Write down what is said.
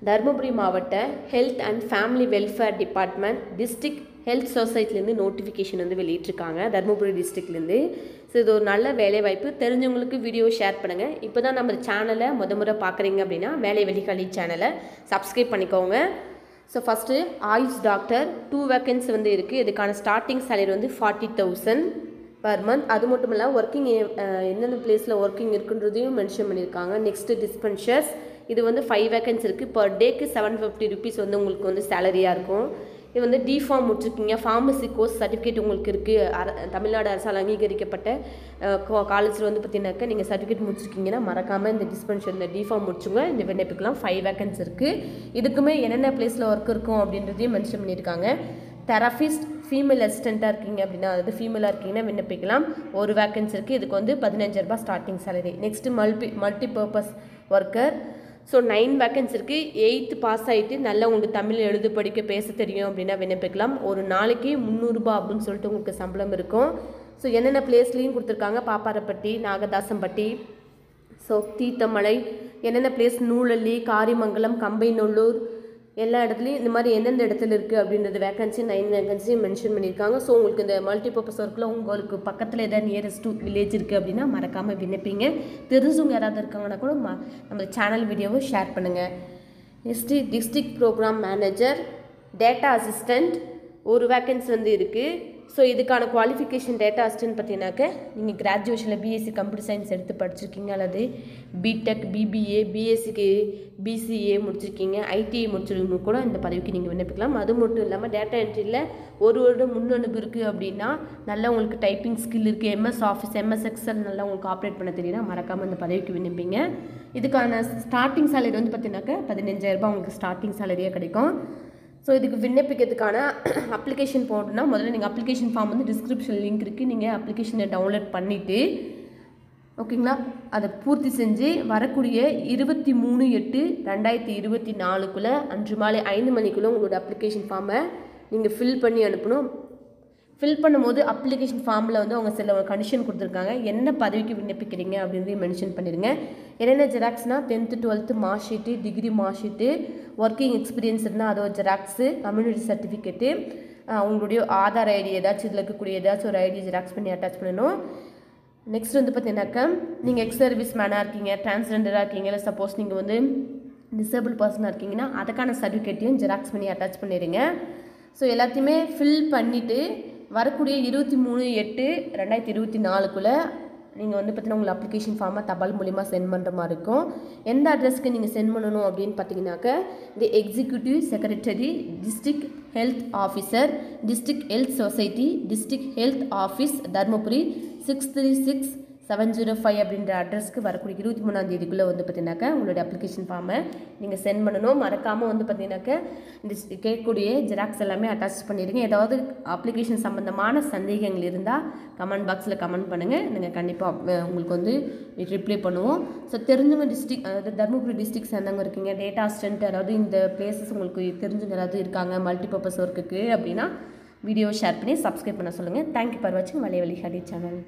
தருமபுரி மாவட்ட health and family welfare department district health சொசைட்டிலேருந்து notification வந்து வெளியிட்டிருக்காங்க தருமபுரி டிஸ்ட்ரிக்ட்லேருந்து. ஸோ இது ஒரு நல்ல வேலைவாய்ப்பு, தெரிஞ்சவங்களுக்கு வீடியோ ஷேர் பண்ணுங்கள். இப்போ தான் நம்ம சேனலை முறை பார்க்குறீங்க அப்படின்னா வேலை வெளிக்காலி சேனலை சப்ஸ்கிரைப் பண்ணிக்கோங்க. So first AYUSH doctor 2 vacancy வந்து இருக்குது. இதுக்கான ஸ்டார்டிங் சேலரி வந்து 40,000 பர் மந்த். அது மட்டும் இல்லை ஒர்க்கிங் எந்தெந்த பிளேஸில் ஒர்க்கிங் இருக்குன்றதையும் மென்ஷன் பண்ணியிருக்காங்க. நெக்ஸ்ட்டு டிஸ்பென்சர்ஸ் இது வந்து 5 வேக்கன்சி இருக்குது. பர் டேக்கு 750 ருபீஸ் வந்து உங்களுக்கு வந்து சேலரியாக இருக்கும். இது வந்து டிஃபார்ம் முடிச்சிருக்கீங்க, ஃபார்மசி கோர்ஸ் சர்டிஃபிகேட் உங்களுக்கு இருக்குது, தமிழ்நாடு அரசால் அங்கீகரிக்கப்பட்ட காலேஜில் வந்து பார்த்தீங்கன்னாக்கா நீங்கள் சர்டிஃபிகேட் முடிச்சிருக்கீங்கன்னா மறக்காமல் இந்த டிஸ்பென்சர் இந்த டிஃபார்ம் முடிச்சுங்க. இந்த விண்ணப்பிக்கலாம். 5 வேக்கன்சி இருக்குது. இதுக்குமே என்னென்ன பிளேஸில் ஒர்க் இருக்கும் அப்படின்றதையும் மென்ஷன் பண்ணியிருக்காங்க. தெரபிஸ்ட் ஃபீமேல் அசிஸ்டண்ட்டாக இருக்கீங்க அப்படின்னா, அதாவது ஃபீமேலாக இருக்கீங்கன்னா விண்ணப்பிக்கலாம். 1 வேக்கன்சி இருக்குது. இதுக்கு வந்து 15,000 ரூபாய் starting salary. Next multi purpose worker. So 9 vacancy இருக்குது. 8th பாஸ் ஆகிட்டு நல்லா உங்களுக்கு தமிழ் எழுத படிக்க பேச தெரியும் அப்படின்னா விண்ணப்பிக்கலாம். ஒரு நாளைக்கு 300 ரூபாய் அப்படின்னு சொல்லிட்டு உங்களுக்கு சம்பளம் இருக்கும். ஸோ என்னென்ன பிளேஸ்லேயும் கொடுத்துருக்காங்க, பாப்பாரப்பட்டி, நாகதாசம்பட்டி, ஸோ தீர்த்தமலை, என்னென்ன பிளேஸ், நூலல்லி, காரிமங்கலம், கம்பைநல்லூர், எல்லா இடத்துலையும் இந்த மாதிரி எந்தெந்த இடத்துல இருக்குது அப்படின்றது வேக்கன்சி 9 வேக்கன்சியும் மென்ஷன் பண்ணியிருக்காங்க. ஸோ உங்களுக்கு இந்த மல்டிபர்பஸ் ஒர்க்கில் உங்களுக்கு பக்கத்தில் எதாவது நியரஸ்ட் வில்லேஜ் இருக்குது அப்படின்னா மறக்காமல் விண்ணப்பிங்க. தெரிஞ்சவங்க யாராவது இருக்காங்கன்னா கூட நம்ம சேனல் வீடியோவை ஷேர் பண்ணுங்கள். Next district program manager, data assistant 1 vacancy வந்து இருக்குது. ஸோ இதுக்கான குவாலிஃபிகேஷன் டேட்டா அசிஸ்டன்ட் பார்த்தீங்கன்னாக்க நீங்கள் கிராஜுவேஷனில் பிஎஸ்சி கம்ப்யூட்டர் சயின்ஸ் எடுத்து படிச்சிருக்கீங்க, அல்லது பிடெக், பிபிஏ, பிஎஸ்சிக்கு பிசிஏ முடிச்சிருக்கீங்க, ஐடிஐ முடிச்சிருக்கீங்க கூட இந்த பதவிக்கு நீங்கள் விண்ணப்பிக்கலாம். அது மட்டும் இல்லாமல் டேட்டா என்ட்ரியில் 1 வருடம் முன் அனுபவம் இருக்குது அப்படின்னா, நல்லா உங்களுக்கு டைப்பிங் ஸ்கில் இருக்குது, எம்எஸ் ஆஃபீஸ், எம்எஸ் எக்ஸல் நல்லா உங்களுக்கு ஆப்ரேட் பண்ண தெரியுன்னா மறக்காமல் இந்த பதவிக்கு விண்ணப்பிங்க. இதுக்கான ஸ்டார்டிங் சேலரி வந்து பார்த்தீங்கன்னாக்கா 15,000 ரூபாய் உங்களுக்கு ஸ்டார்டிங் சேலரியாக கிடைக்கும். ஸோ இதுக்கு விண்ணப்பிக்கிறதுக்கான அப்ளிகேஷன் போடணும்னா முதல்ல நீங்கள் அப்ளிகேஷன் ஃபார்ம் வந்து டிஸ்கிரிப்ஷன் லிங்க் இருக்குது, நீங்கள் அப்ளிகேஷனை டவுன்லோட் பண்ணிவிட்டு ஓகேங்களா அதை பூர்த்தி செஞ்சு வரக்கூடிய 23/8/2024 அன்று மாலை 5 மணிக்குள்ளே உங்களோட அப்ளிகேஷன் ஃபார்மை நீங்கள் ஃபில் பண்ணி அனுப்பணும். ஃபில் பண்ணும்போது அப்ளிகேஷன் ஃபார்மில் வந்து அவங்க சில கண்டிஷன் கொடுத்துருக்காங்க. என்ன பதவிக்கு விண்ணப்பிக்கிறீங்க அப்படின்றதையும் மென்ஷன் பண்ணிடுங்க. என்னென்ன ஜெராக்ஸ்னால் 10th 12th mark sheet, degree mark sheet, working experience இருந்தால் அதோட ஜெராக்ஸு, கம்யூனிட்டி சர்டிஃபிகேட்டு, உங்களுடைய ஆதார் ஐடி ஏதாச்சும் இதில் இருக்கக்கூடிய ஏதாச்சும் ஒரு ஐடி ஜெராக்ஸ் பண்ணி அட்டாச் பண்ணணும். நெக்ஸ்ட் வந்து பார்த்தீங்கன்னாக்கா நீங்கள் எக்ஸ் சர்வீஸ் மேனாக இருக்கீங்க, டிரான்ஸ்ஜெண்டராக இருக்கீங்க, இல்லை சப்போஸ் நீங்கள் வந்து டிசேபிள் பர்சனாக இருக்கீங்கன்னா அதுக்கான சர்டிஃபிகேட்டையும் ஜெராக்ஸ் பண்ணி அட்டாச் பண்ணிடுங்க. ஸோ எல்லாத்தையுமே ஃபில் பண்ணிவிட்டு வரக்கூடிய 23/8/2024 நீங்கள் வந்து பார்த்தீங்கன்னா உங்கள் அப்ளிகேஷன் ஃபார்மை தபால் மூலிமா சென்ட் பண்ணுற மாதிரி இருக்கும். எந்த அட்ரஸ்க்கு நீங்கள் சென்ட் பண்ணணும் அப்படின்னு பார்த்தீங்கன்னாக்கா, தி executive secretary, district health officer, district health society, district health office, Dharmapuri 636705 அப்படின்ற அட்ரஸ்க்கு வரக்கூடிய 23ஆம் தேதிக்குள்ளே வந்து பார்த்தீங்கன்னாக்கா உங்களுடைய அப்ளிகேஷன் ஃபார்மை நீங்கள் சென்ட் பண்ணணும். மறக்காமல் வந்து பார்த்தீங்கன்னாக்கா இந்த கேட்கக்கூடிய ஜெராக்ஸ் எல்லாமே அட்டாச் பண்ணிடுங்க. ஏதாவது அப்ளிகேஷன் சம்மந்தமான சந்தேகங்கள் இருந்தால் கமெண்ட் பாக்ஸில் கமெண்ட் பண்ணுங்கள், நீங்கள் கண்டிப்பாக உங்களுக்கு வந்து ரிப்ளை பண்ணுவோம். ஸோ தெரிஞ்சவங்க அதாவது தருமபுரி டிஸ்ட்ரிக்ட் சேர்ந்தவங்க இருக்கீங்க, டேட்டா அசிஸ்டன்ட், அதாவது இந்த பிளேசஸ் உங்களுக்கு தெரிஞ்சவங்க யாராவது இருக்காங்க மல்டிபர்பஸ் ஒர்க்குக்கு அப்படின்னா வீடியோ ஷேர் பண்ணி சப்ஸ்கிரைப் பண்ண சொல்லுங்கள். தேங்க்யூ ஃபார் வாட்சிங் வேலை வெளிக்காலி சேனல்.